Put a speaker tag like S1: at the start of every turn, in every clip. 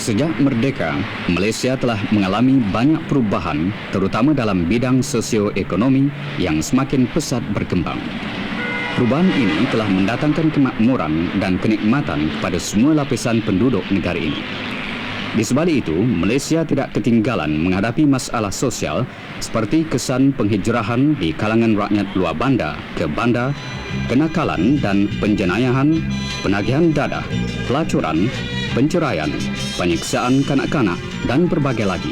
S1: Sejak merdeka, Malaysia telah mengalami banyak perubahan terutama dalam bidang sosioekonomi yang semakin pesat berkembang. Perubahan ini telah mendatangkan kemakmuran dan kenikmatan kepada semua lapisan penduduk negara ini. Di sebalik itu, Malaysia tidak ketinggalan menghadapi masalah sosial seperti kesan penghijrahan di kalangan rakyat luar bandar ke bandar, kenakalan dan penjenayahan, penagihan dadah, pelacuran, penceraian, penyiksaan kanak-kanak dan berbagai lagi.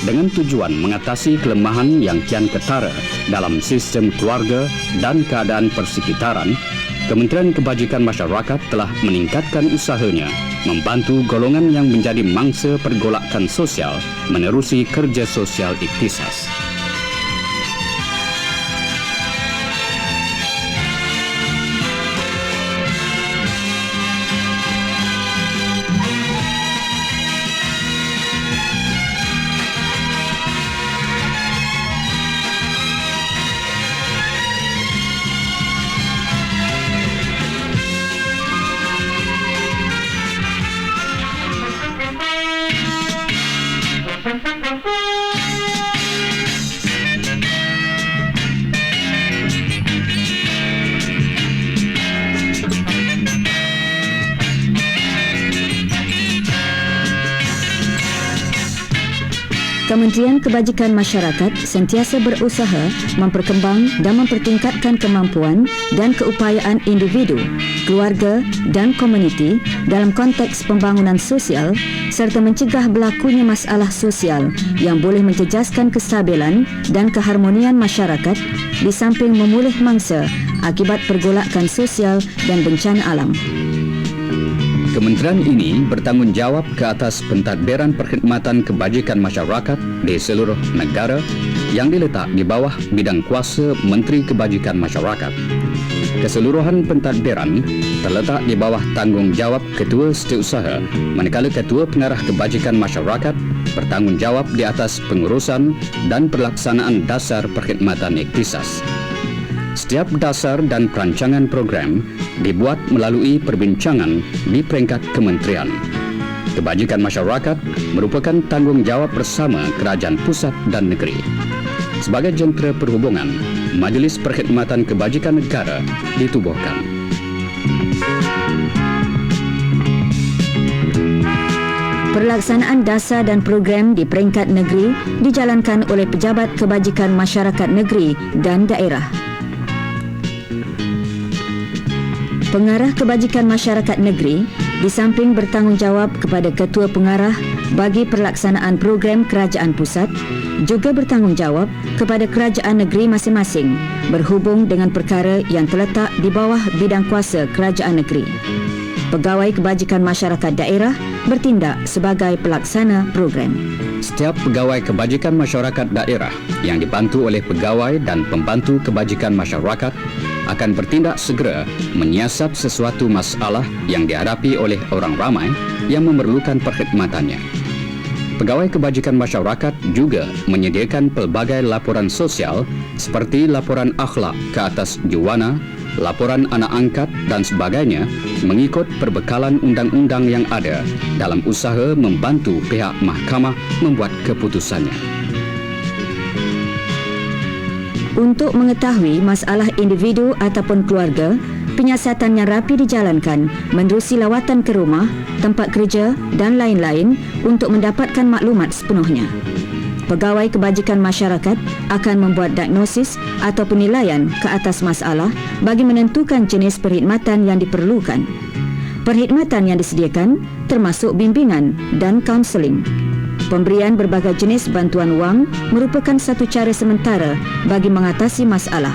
S1: Dengan tujuan mengatasi kelemahan yang kian ketara dalam sistem keluarga dan keadaan persekitaran, Kementerian Kebajikan Masyarakat telah meningkatkan usahanya membantu golongan yang menjadi mangsa pergolakan sosial menerusi kerja sosial ikhtisas.
S2: Kementerian Kebajikan Masyarakat sentiasa berusaha memperkembang dan mempertingkatkan kemampuan dan keupayaan individu, keluarga dan komuniti dalam konteks pembangunan sosial serta mencegah berlakunya masalah sosial yang boleh menjejaskan kestabilan dan keharmonian masyarakat di samping memulih mangsa akibat pergolakan sosial dan bencana alam.
S1: Kementerian ini bertanggungjawab ke atas pentadbiran perkhidmatan kebajikan masyarakat di seluruh negara yang diletak di bawah bidang kuasa Menteri Kebajikan Masyarakat. Keseluruhan pentadbiran terletak di bawah tanggungjawab Ketua Setiausaha, manakala Ketua Pengarah Kebajikan Masyarakat bertanggungjawab di atas pengurusan dan pelaksanaan dasar perkhidmatan ikhtisas. Setiap dasar dan perancangan program dibuat melalui perbincangan di peringkat kementerian. Kebajikan masyarakat merupakan tanggungjawab bersama kerajaan pusat dan negeri. Sebagai jentera perhubungan, Majlis Perkhidmatan Kebajikan Negara ditubuhkan.
S2: Pelaksanaan dasar dan program di peringkat negeri dijalankan oleh Pejabat Kebajikan Masyarakat Negeri dan Daerah. Pengarah Kebajikan Masyarakat Negeri di samping bertanggungjawab kepada Ketua Pengarah bagi pelaksanaan program kerajaan pusat, juga bertanggungjawab kepada kerajaan negeri masing-masing berhubung dengan perkara yang terletak di bawah bidang kuasa kerajaan negeri. Pegawai Kebajikan Masyarakat Daerah bertindak sebagai pelaksana program.
S1: Setiap pegawai kebajikan masyarakat daerah yang dibantu oleh pegawai dan pembantu kebajikan masyarakat akan bertindak segera menyiasat sesuatu masalah yang dihadapi oleh orang ramai yang memerlukan perkhidmatannya. Pegawai kebajikan masyarakat juga menyediakan pelbagai laporan sosial seperti laporan akhlak ke atas juwana, laporan anak angkat dan sebagainya mengikut perbekalan undang-undang yang ada dalam usaha membantu pihak mahkamah membuat keputusannya.
S2: Untuk mengetahui masalah individu ataupun keluarga, penyiasatan yang rapi dijalankan menerusi lawatan ke rumah, tempat kerja dan lain-lain untuk mendapatkan maklumat sepenuhnya. Pegawai kebajikan masyarakat akan membuat diagnosis atau penilaian ke atas masalah bagi menentukan jenis perkhidmatan yang diperlukan. Perkhidmatan yang disediakan termasuk bimbingan dan kaunseling. Pemberian berbagai jenis bantuan wang merupakan satu cara sementara bagi mengatasi masalah.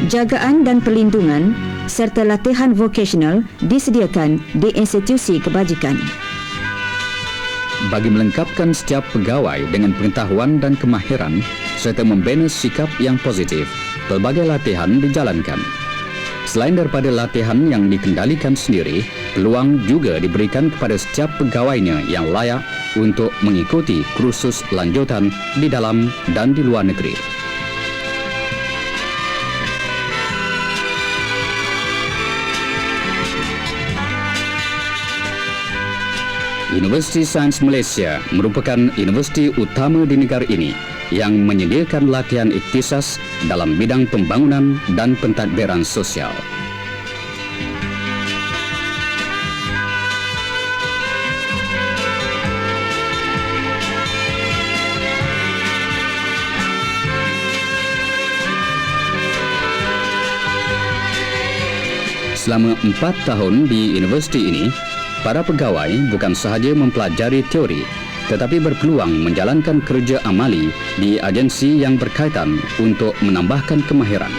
S2: Jagaan dan perlindungan serta latihan vokasional disediakan di institusi kebajikan.
S1: Bagi melengkapkan setiap pegawai dengan pengetahuan dan kemahiran serta membina sikap yang positif, pelbagai latihan dijalankan. Selain daripada latihan yang dikendalikan sendiri, peluang juga diberikan kepada setiap pegawainya yang layak untuk mengikuti kursus lanjutan di dalam dan di luar negeri. Universiti Sains Malaysia merupakan universiti utama di negara ini yang menyediakan latihan ikhtisas dalam bidang pembangunan dan pentadbiran sosial. Selama 4 tahun di universiti ini, para pegawai bukan sahaja mempelajari teori tetapi berpeluang menjalankan kerja amali di agensi yang berkaitan untuk menambahkan kemahiran.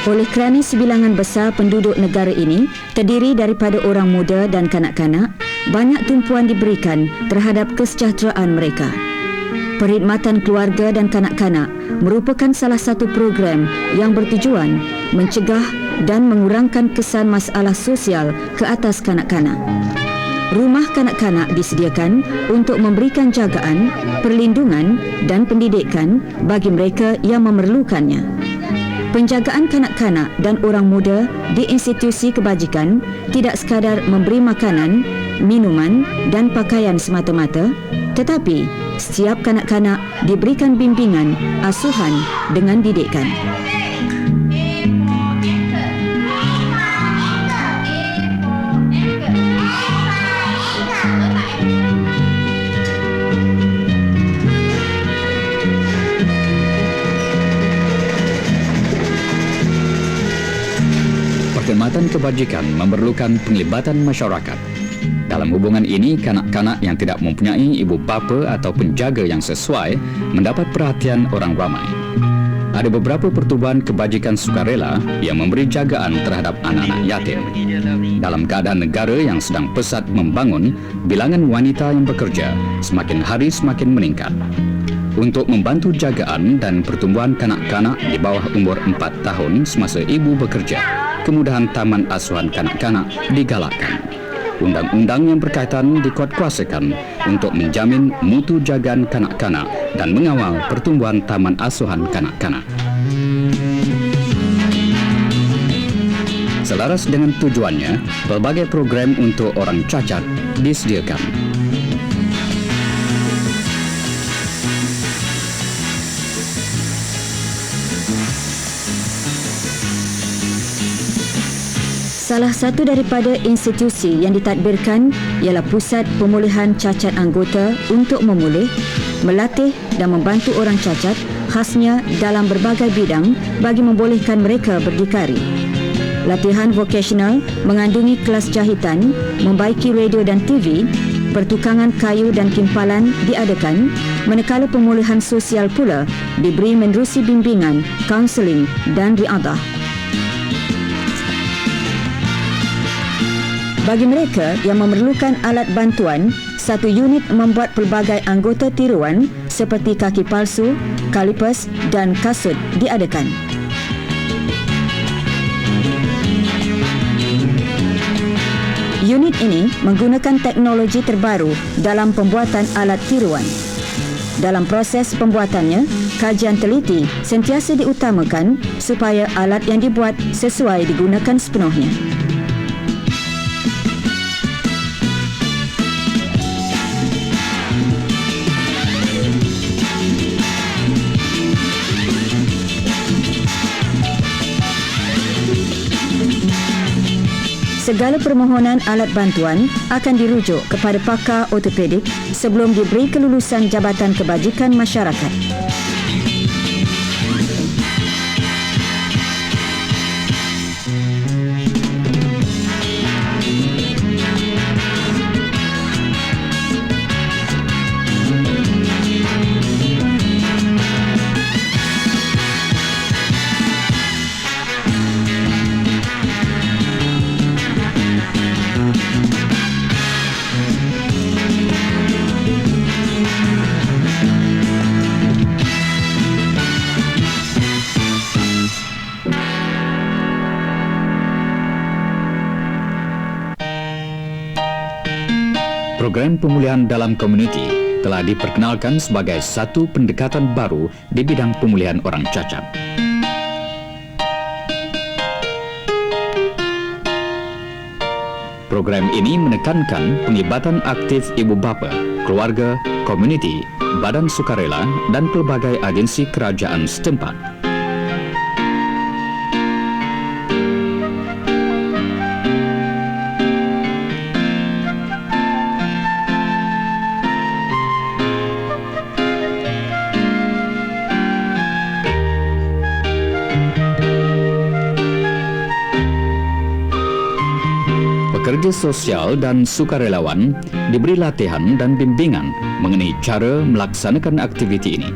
S2: Oleh kerana sebilangan besar penduduk negara ini terdiri daripada orang muda dan kanak-kanak, banyak tumpuan diberikan terhadap kesejahteraan mereka. Perkhidmatan keluarga dan kanak-kanak merupakan salah satu program yang bertujuan mencegah dan mengurangkan kesan masalah sosial ke atas kanak-kanak. Rumah kanak-kanak disediakan untuk memberikan jagaan, perlindungan dan pendidikan bagi mereka yang memerlukannya. Penjagaan kanak-kanak dan orang muda di institusi kebajikan tidak sekadar memberi makanan, minuman dan pakaian semata-mata, tetapi setiap kanak-kanak diberikan bimbingan, asuhan dengan didikan.
S1: Perkhidmatan kebajikan memerlukan penglibatan masyarakat. Dalam hubungan ini, kanak-kanak yang tidak mempunyai ibu bapa atau penjaga yang sesuai mendapat perhatian orang ramai. Ada beberapa pertubuhan kebajikan sukarela yang memberi jagaan terhadap anak-anak yatim. Dalam keadaan negara yang sedang pesat membangun, bilangan wanita yang bekerja semakin hari semakin meningkat. Untuk membantu jagaan dan pertumbuhan kanak-kanak di bawah umur 4 tahun semasa ibu bekerja, kemudahan taman asuhan kanak-kanak digalakkan. Undang-undang yang berkaitan dikuatkuasakan untuk menjamin mutu jagaan kanak-kanak dan mengawal pertumbuhan taman asuhan kanak-kanak. Selaras dengan tujuannya, pelbagai program untuk orang cacat disediakan.
S2: Salah satu daripada institusi yang ditadbirkan ialah Pusat Pemulihan Cacat Anggota untuk memulih, melatih dan membantu orang cacat khasnya dalam berbagai bidang bagi membolehkan mereka berdikari. Latihan vokasional mengandungi kelas jahitan, membaiki radio dan TV, pertukangan kayu dan timpalan diadakan, manakala pemulihan sosial pula diberi menerusi bimbingan, kaunseling dan riadah. Bagi mereka yang memerlukan alat bantuan, satu unit membuat pelbagai anggota tiruan seperti kaki palsu, kalipers dan kasut diadakan. Unit ini menggunakan teknologi terbaru dalam pembuatan alat tiruan. Dalam proses pembuatannya, kajian teliti sentiasa diutamakan supaya alat yang dibuat sesuai digunakan sepenuhnya. Segala permohonan alat bantuan akan dirujuk kepada pakar ortopedik sebelum diberi kelulusan Jabatan Kebajikan Masyarakat.
S1: Program pemulihan dalam komuniti telah diperkenalkan sebagai satu pendekatan baru di bidang pemulihan orang cacat. Program ini menekankan penglibatan aktif ibu bapa, keluarga, komuniti, badan sukarela dan pelbagai agensi kerajaan setempat. Pekerja sosial dan sukarelawan diberi latihan dan bimbingan mengenai cara melaksanakan aktiviti ini.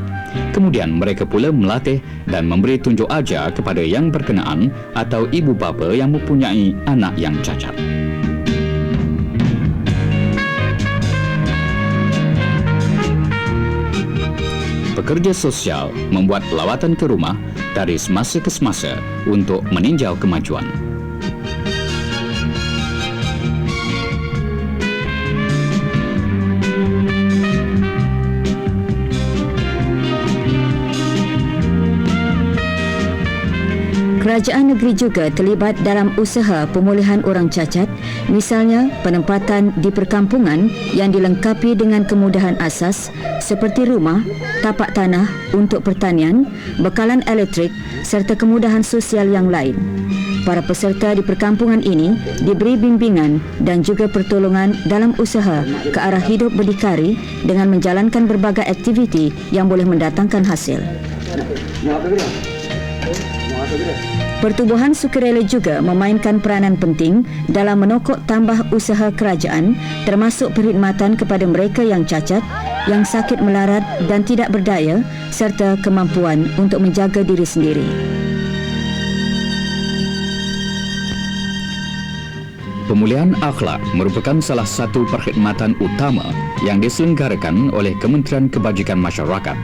S1: Kemudian mereka pula melatih dan memberi tunjuk ajar kepada yang berkenaan atau ibu bapa yang mempunyai anak yang cacat. Pekerja sosial membuat lawatan ke rumah dari semasa ke semasa untuk meninjau kemajuan.
S2: Kerajaan negeri juga terlibat dalam usaha pemulihan orang cacat, misalnya penempatan di perkampungan yang dilengkapi dengan kemudahan asas seperti rumah, tapak tanah untuk pertanian, bekalan elektrik serta kemudahan sosial yang lain. Para peserta di perkampungan ini diberi bimbingan dan juga pertolongan dalam usaha ke arah hidup berdikari dengan menjalankan berbagai aktiviti yang boleh mendatangkan hasil. Pertubuhan sukarela juga memainkan peranan penting dalam menokok tambah usaha kerajaan, termasuk perkhidmatan kepada mereka yang cacat, yang sakit melarat dan tidak berdaya, serta kemampuan untuk menjaga diri sendiri.
S1: Pemulihan akhlak merupakan salah satu perkhidmatan utama yang diselenggarakan oleh Kementerian Kebajikan Masyarakat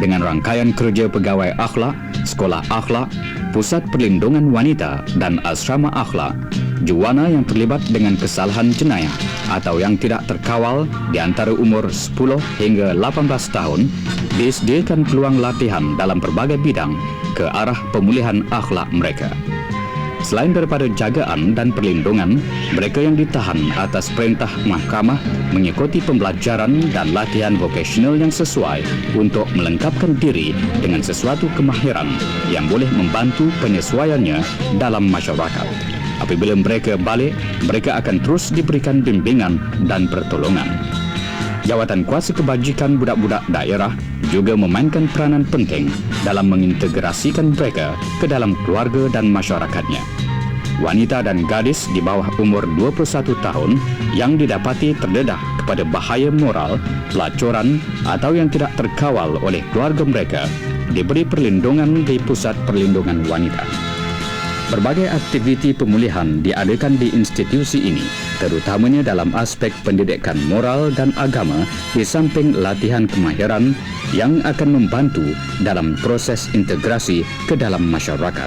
S1: dengan rangkaian kerja pegawai akhlak, sekolah akhlak, pusat perlindungan wanita dan asrama akhlak. Juwana yang terlibat dengan kesalahan jenayah atau yang tidak terkawal di antara umur 10 hingga 18 tahun disediakan peluang latihan dalam berbagai bidang ke arah pemulihan akhlak mereka. Selain daripada jagaan dan perlindungan, mereka yang ditahan atas perintah mahkamah mengikuti pembelajaran dan latihan vokasional yang sesuai untuk melengkapkan diri dengan sesuatu kemahiran yang boleh membantu penyesuaiannya dalam masyarakat. Apabila mereka balik, mereka akan terus diberikan bimbingan dan pertolongan. Jawatan Kuasa Kebajikan Budak-budak Daerah juga memainkan peranan penting dalam mengintegrasikan mereka ke dalam keluarga dan masyarakatnya. Wanita dan gadis di bawah umur 21 tahun yang didapati terdedah kepada bahaya moral, pelacuran atau yang tidak terkawal oleh keluarga mereka diberi perlindungan di Pusat Perlindungan Wanita. Berbagai aktiviti pemulihan diadakan di institusi ini, terutamanya dalam aspek pendidikan moral dan agama di samping latihan kemahiran yang akan membantu dalam proses integrasi ke dalam masyarakat.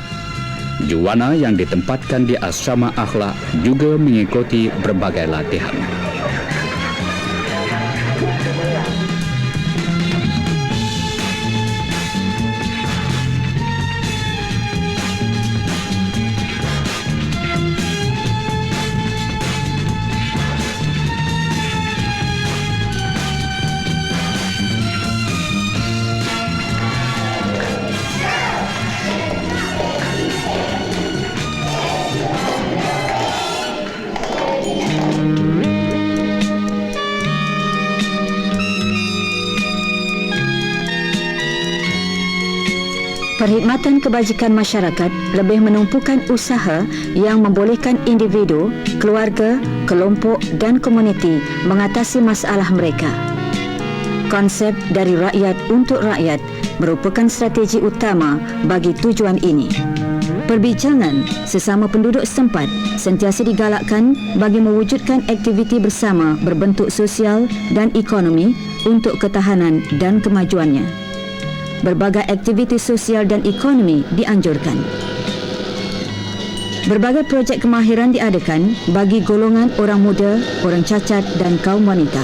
S1: Juwana yang ditempatkan di asrama akhlak juga mengikuti berbagai latihan.
S2: Perkhidmatan kebajikan masyarakat lebih menumpukan usaha yang membolehkan individu, keluarga, kelompok dan komuniti mengatasi masalah mereka. Konsep dari rakyat untuk rakyat merupakan strategi utama bagi tujuan ini. Perbincangan sesama penduduk setempat sentiasa digalakkan bagi mewujudkan aktiviti bersama berbentuk sosial dan ekonomi untuk ketahanan dan kemajuannya. Berbagai aktiviti sosial dan ekonomi dianjurkan. Berbagai projek kemahiran diadakan bagi golongan orang muda, orang cacat dan kaum wanita.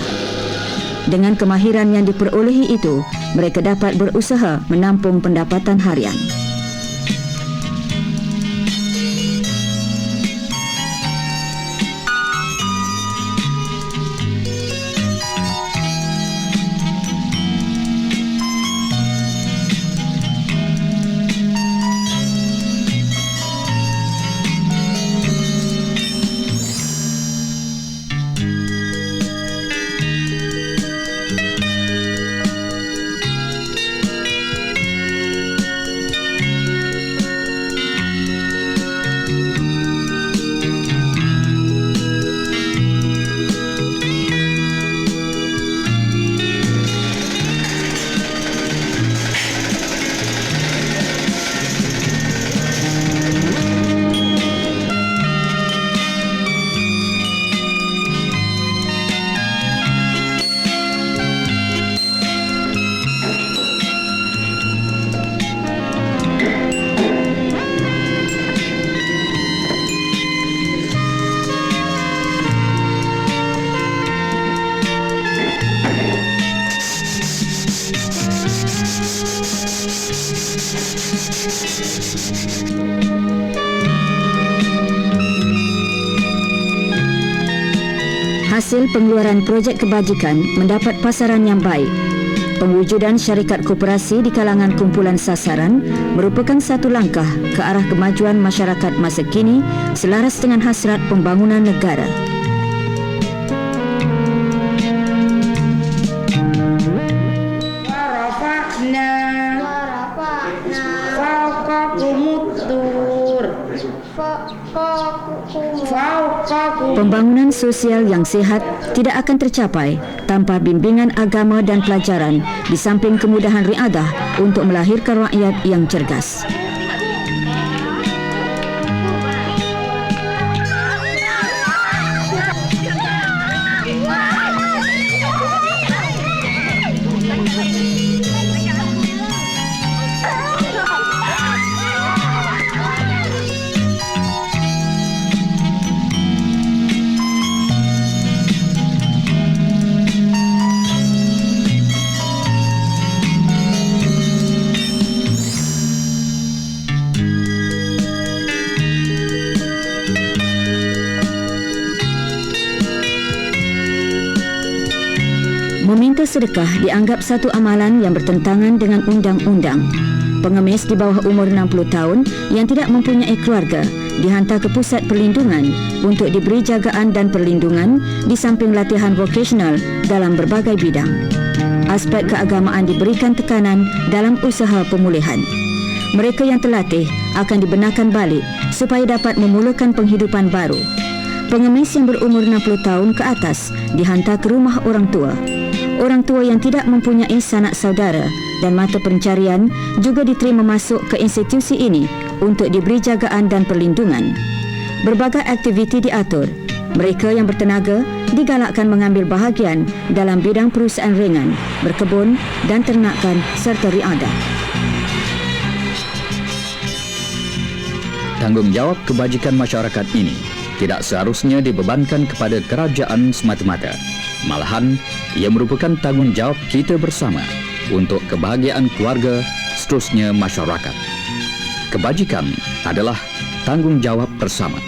S2: Dengan kemahiran yang diperolehi itu, mereka dapat berusaha menampung pendapatan harian. Hasil pengeluaran projek kebajikan mendapat pasaran yang baik. Pengwujudan syarikat koperasi di kalangan kumpulan sasaran merupakan satu langkah ke arah kemajuan masyarakat masa kini selaras dengan hasrat pembangunan negara. Pembangunan sosial yang sihat tidak akan tercapai tanpa bimbingan agama dan pelajaran di samping kemudahan riadah untuk melahirkan rakyat yang cergas. Meminta sedekah dianggap satu amalan yang bertentangan dengan undang-undang. Pengemis di bawah umur 60 tahun yang tidak mempunyai keluarga dihantar ke pusat perlindungan untuk diberi jagaan dan perlindungan di samping latihan vokasional dalam berbagai bidang. Aspek keagamaan diberikan tekanan dalam usaha pemulihan. Mereka yang terlatih akan dibenarkan balik supaya dapat memulakan penghidupan baru. Pengemis yang berumur 60 tahun ke atas dihantar ke rumah orang tua. Orang tua yang tidak mempunyai sanak saudara dan mata pencarian juga diterima masuk ke institusi ini untuk diberi jagaan dan perlindungan. Berbagai aktiviti diatur. Mereka yang bertenaga digalakkan mengambil bahagian dalam bidang perusahaan ringan, berkebun dan ternakan serta riadah.
S1: Tanggungjawab kebajikan masyarakat ini tidak seharusnya dibebankan kepada kerajaan semata-mata. Malahan, ia merupakan tanggungjawab kita bersama untuk kebahagiaan keluarga, seterusnya masyarakat. Kebajikan adalah tanggungjawab bersama.